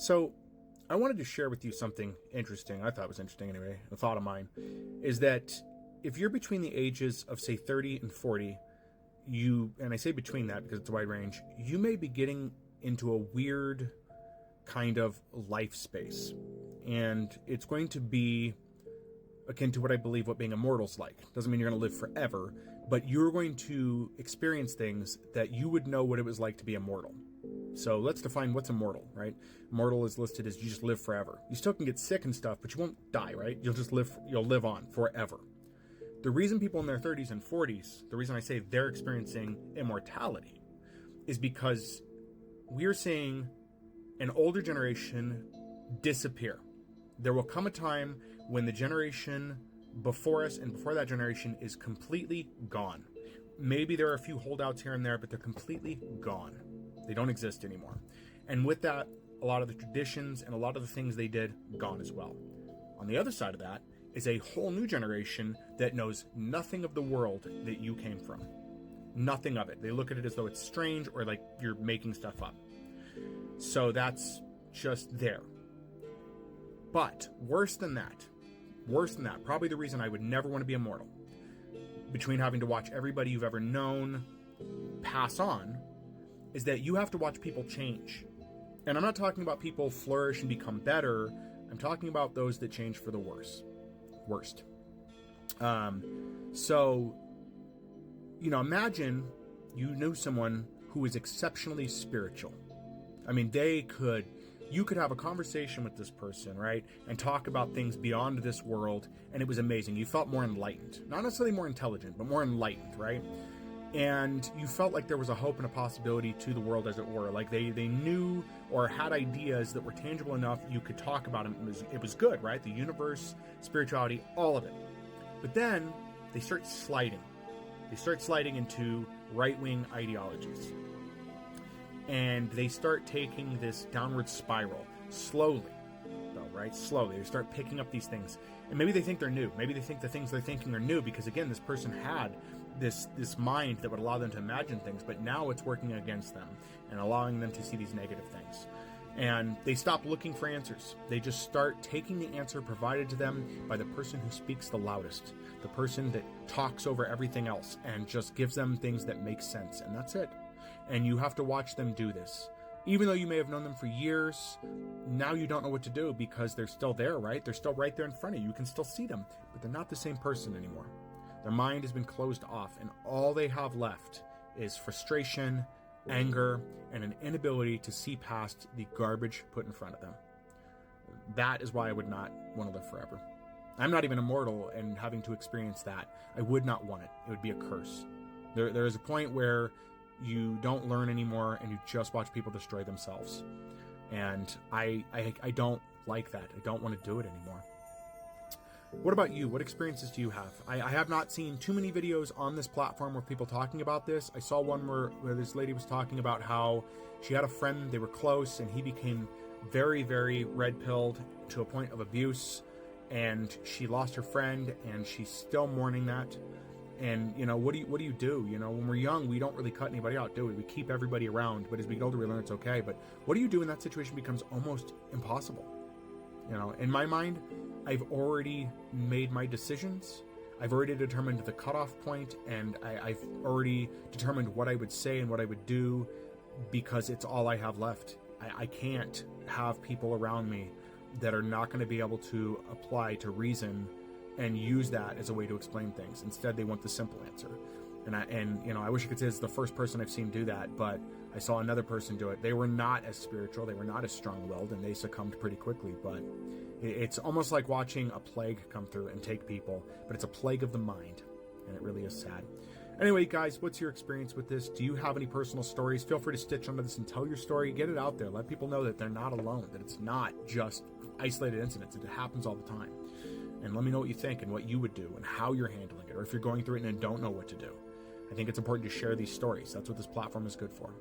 So, I wanted to share with you something interesting. I thought it was interesting anyway. A thought of mine is that if you're between the ages of, say, 30 and 40, and I say between that because it's a wide range, you may be getting into a weird kind of life space. And it's going to be akin to what I believe what being immortal's like. Doesn't mean you're going to live forever, but you're going to experience things that you would know what it was like to be immortal. So let's define what's immortal, right? Immortal is listed as you just live forever. You still can get sick and stuff, but you won't die, right? You'll live on forever. The reason people in their 30s and 40s, the reason I say they're experiencing immortality is because we're seeing an older generation disappear. There will come a time when the generation before us and before that generation is completely gone. Maybe there are a few holdouts here and there, but they're completely gone. They don't exist anymore. And with that, a lot of the traditions and a lot of the things they did, gone as well. On the other side of that is a whole new generation that knows nothing of the world that you came from. Nothing of it. They look at it as though it's strange or like you're making stuff up. So that's just there. But worse than that, probably the reason I would never want to be immortal, between having to watch everybody you've ever known pass on, is that you have to watch people change. And I'm not talking about people flourish and become better. I'm talking about those that change for the worst. So, imagine you knew someone who is exceptionally spiritual. I mean, you could have a conversation with this person, right? And talk about things beyond this world, and it was amazing. You felt more enlightened. Not necessarily more intelligent, but more enlightened, right? And you felt like there was a hope and a possibility to the world, as it were. Like they knew or had ideas that were tangible enough you could talk about them. It was good, right? The universe, spirituality, all of it. But then they start sliding. They start sliding into right-wing ideologies. And they start taking this downward spiral slowly, though, right? Slowly. They start picking up these things. And maybe they think they're new. Maybe they think the things they're thinking are new because, again, this person had this mind that would allow them to imagine things, but now it's working against them and allowing them to see these negative things. And they stop looking for answers. They just start taking the answer provided to them by the person who speaks the loudest, the person that talks over everything else and just gives them things that make sense. And that's it. And you have to watch them do this. Even though you may have known them for years, now you don't know what to do because they're still there, right? They're still right there in front of you. You can still see them, but they're not the same person anymore. Their mind has been closed off, and all they have left is frustration, anger, and an inability to see past the garbage put in front of them. That is why I would not want to live forever. I'm not even immortal, and having to experience that, I would not want it. It would be a curse. There is a point where you don't learn anymore, and you just watch people destroy themselves. And I don't like that. I don't want to do it anymore. What about you? What experiences do you have? I have not seen too many videos on this platform with people talking about this. I saw one where this lady was talking about how she had a friend, they were close, and he became very, very red-pilled to a point of abuse, and she lost her friend, and she's still mourning that. And, what do you do? When we're young, we don't really cut anybody out, do we? We keep everybody around, but as we get older, we learn it's okay. But what do you do when that situation becomes almost impossible? In my mind, I've already made my decisions. I've already determined the cutoff point, and I've already determined what I would say and what I would do because it's all I have left. I can't have people around me that are not going to be able to apply to reason and use that as a way to explain things. Instead, they want the simple answer. And I wish I could say it's the first person I've seen do that, but I saw another person do it. They were not as spiritual, they were not as strong-willed, and they succumbed pretty quickly. But it's almost like watching a plague come through and take people, but it's a plague of the mind, and it really is sad. Anyway, guys, what's your experience with this? Do you have any personal stories? Feel free to stitch under this and tell your story. Get it out there. Let people know that they're not alone, that it's not just isolated incidents. It happens all the time. And let me know what you think and what you would do and how you're handling it, or if you're going through it and don't know what to do. I think it's important to share these stories. That's what this platform is good for.